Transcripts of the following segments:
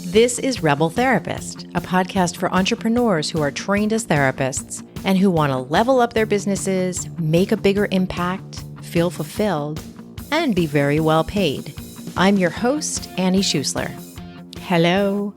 This is Rebel Therapist, a podcast for entrepreneurs who are trained as therapists and who want to level up their businesses, make a bigger impact, feel fulfilled, and be very well paid. I'm your host, Annie Schusler. Hello.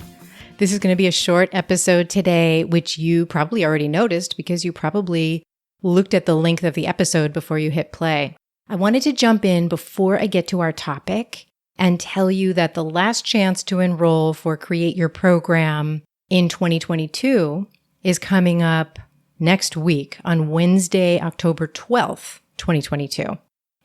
This is going to be a short episode today, which you probably already noticed because you probably looked at the length of the episode before you hit play. I wanted to jump in before I get to our topic and tell you that the last chance to enroll for Create Your Program in 2022 is coming up next week on Wednesday, October 12th, 2022.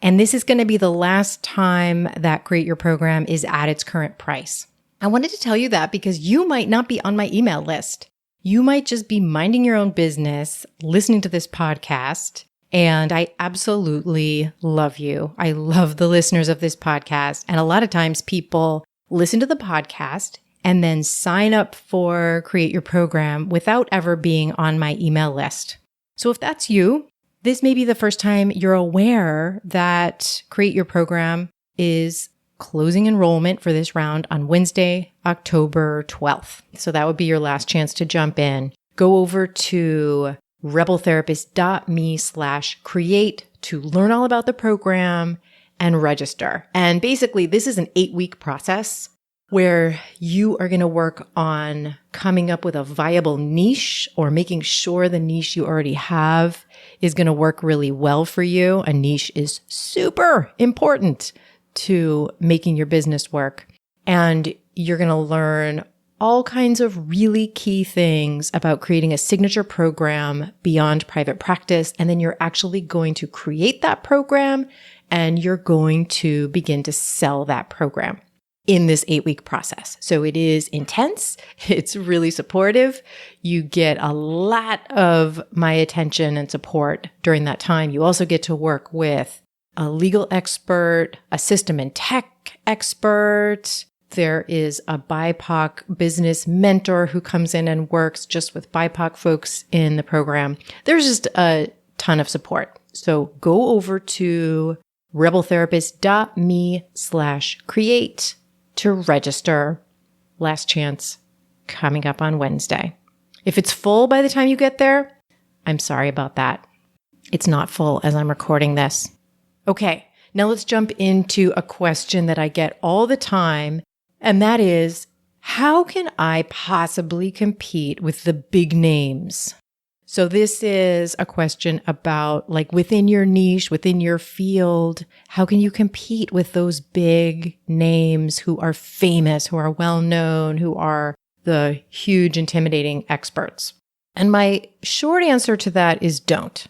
And this is going to be the last time that Create Your Program is at its current price. I wanted to tell you that because you might not be on my email list. You might just be minding your own business, listening to this podcast, and I absolutely love you. I love the listeners of this podcast. And a lot of times people listen to the podcast and then sign up for Create Your Program without ever being on my email list. So if that's you, this may be the first time you're aware that Create Your Program is closing enrollment for this round on Wednesday, October 12th. So that would be your last chance to jump in. Go over to rebeltherapist.me/create to learn all about the program and register. And basically, this is an 8-week process where you are going to work on coming up with a viable niche or making sure the niche you already have is going to work really well for you. A niche is super important to making your business work. And you're going to learn all kinds of really key things about creating a signature program beyond private practice. And then you're actually going to create that program and you're going to begin to sell that program in this 8-week process. So it is intense. It's really supportive. You get a lot of my attention and support during that time. You also get to work with a legal expert, a system and tech expert. There is a BIPOC business mentor who comes in and works just with BIPOC folks in the program. There's just a ton of support. So go over to rebeltherapist.me/create to register. Last chance coming up on Wednesday. If it's full by the time you get there, I'm sorry about that. It's not full as I'm recording this. Okay, now let's jump into a question that I get all the time. And that is, how can I possibly compete with the big names? So this is a question about like within your niche, within your field, how can you compete with those big names who are famous, who are well known, who are the huge, intimidating experts? And my short answer to that is don't.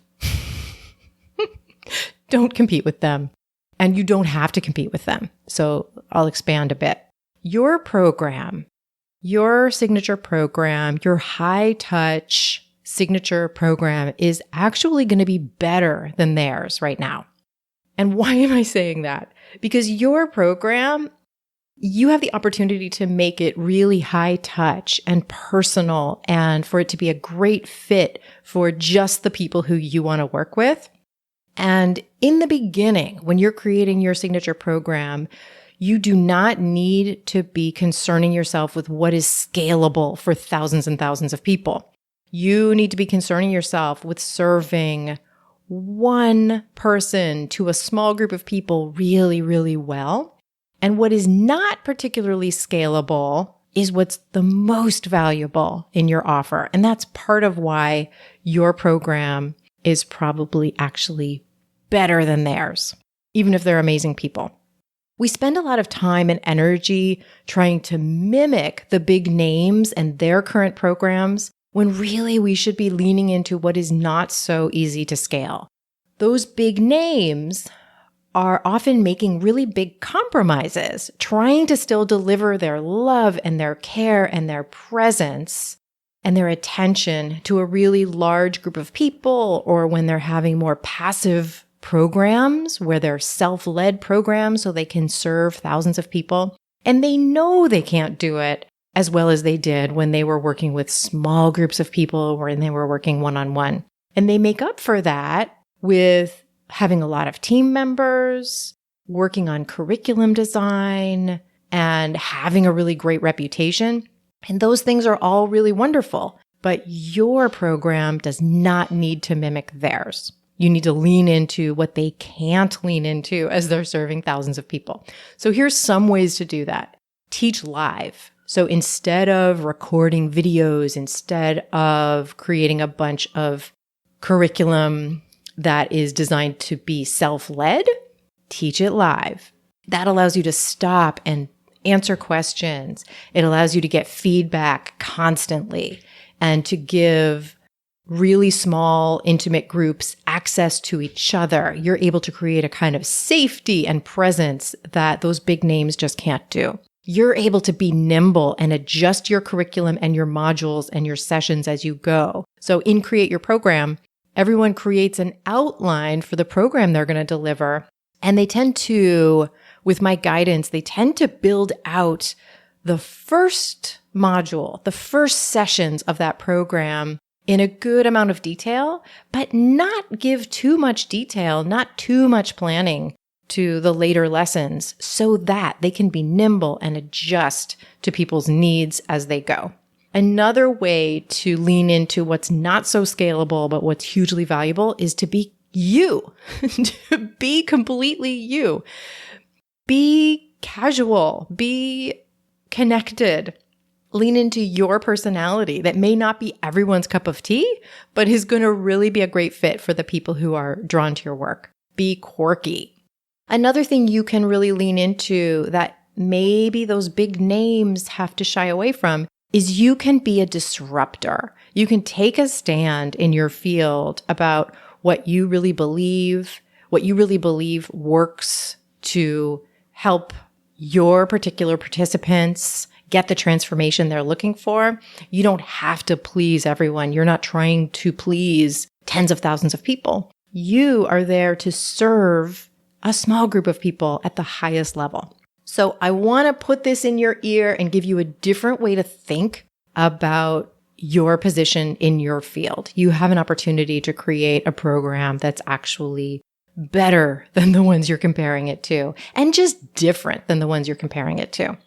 Don't compete with them. And you don't have to compete with them. So I'll expand a bit. Your program, your signature program, your high touch signature program is actually going to be better than theirs right now. And why am I saying that? Because your program, you have the opportunity to make it really high touch and personal and for it to be a great fit for just the people who you want to work with. And in the beginning, when you're creating your signature program, you do not need to be concerning yourself with what is scalable for thousands and thousands of people. You need to be concerning yourself with serving one person to a small group of people really, really well. And what is not particularly scalable is what's the most valuable in your offer. And that's part of why your program is probably actually better than theirs, even if they're amazing people. We spend a lot of time and energy trying to mimic the big names and their current programs when really we should be leaning into what is not so easy to scale. Those big names are often making really big compromises, trying to still deliver their love and their care and their presence and their attention to a really large group of people, or when they're having more passive programs where they're self-led programs so they can serve thousands of people. And they know they can't do it as well as they did when they were working with small groups of people, when they were working one-on-one. And they make up for that with having a lot of team members, working on curriculum design, and having a really great reputation. And those things are all really wonderful, but your program does not need to mimic theirs. You need to lean into what they can't lean into as they're serving thousands of people. So here's some ways to do that. Teach live. So instead of recording videos, instead of creating a bunch of curriculum that is designed to be self-led, teach it live. That allows you to stop and answer questions. It allows you to get feedback constantly and to give really small, intimate groups access to each other. You're able to create a kind of safety and presence that those big names just can't do. You're able to be nimble and adjust your curriculum and your modules and your sessions as you go. So in Create Your Program, everyone creates an outline for the program they're going to deliver. And they tend to, with my guidance, they tend to build out the first module, the first sessions of that program in a good amount of detail, but not give too much detail, not too much planning to the later lessons so that they can be nimble and adjust to people's needs as they go. Another way to lean into what's not so scalable, but what's hugely valuable is to be you, to be completely you. Be casual, be connected, lean into your personality that may not be everyone's cup of tea, but is going to really be a great fit for the people who are drawn to your work. Be quirky. Another thing you can really lean into that maybe those big names have to shy away from is you can be a disruptor. You can take a stand in your field about what you really believe works to help your particular participants get the transformation they're looking for. You don't have to please everyone. You're not trying to please tens of thousands of people. You are there to serve a small group of people at the highest level. So I want to put this in your ear and give you a different way to think about your position in your field. You have an opportunity to create a program that's actually better than the ones you're comparing it to, and just different than the ones you're comparing it to.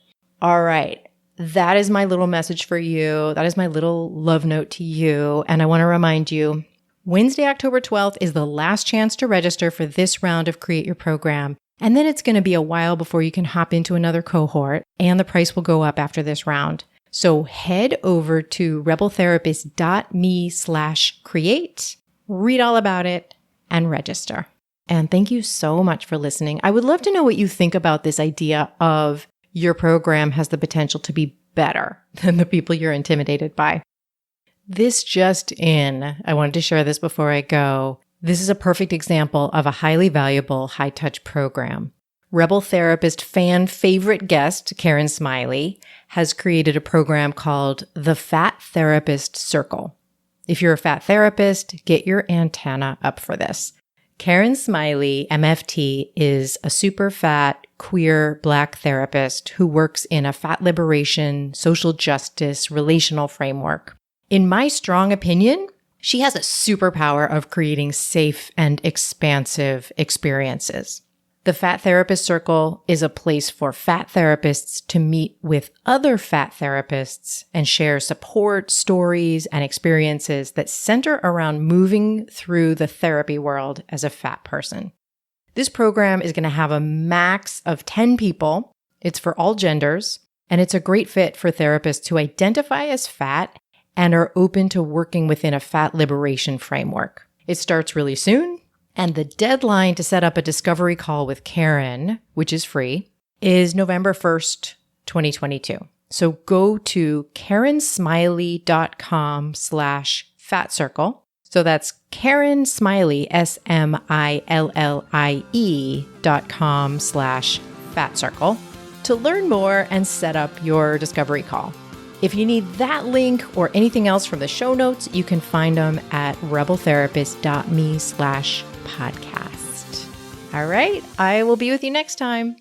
All right. That is my little message for you. That is my little love note to you. And I want to remind you, Wednesday, October 12th is the last chance to register for this round of Create Your Program. And then it's going to be a while before you can hop into another cohort, and the price will go up after this round. So head over to rebeltherapist.me/create, read all about it, and register. And thank you so much for listening. I would love to know what you think about this idea of your program has the potential to be better than the people you're intimidated by. This just in, I wanted to share this before I go. This is a perfect example of a highly valuable, high-touch program. Rebel Therapist fan favorite guest, Karen Smiley, has created a program called the Fat Therapist Circle. If you're a fat therapist, get your antenna up for this. Karen Smiley, MFT, is a super fat, queer, Black therapist who works in a fat liberation, social justice, relational framework. In my strong opinion, she has a superpower of creating safe and expansive experiences. The Fat Therapist Circle is a place for fat therapists to meet with other fat therapists and share support, stories, and experiences that center around moving through the therapy world as a fat person. This program is going to have a max of 10 people. It's for all genders, and it's a great fit for therapists who identify as fat and are open to working within a fat liberation framework. It starts really soon, and the deadline to set up a discovery call with Karen, which is free, is November 1st, 2022. So go to karensmiley.com/fatcircle. So that's Karen Smiley, SMILLIE.com/fatcircle to learn more and set up your discovery call. If you need that link or anything else from the show notes, you can find them at rebeltherapist.me/podcast. All right, I will be with you next time.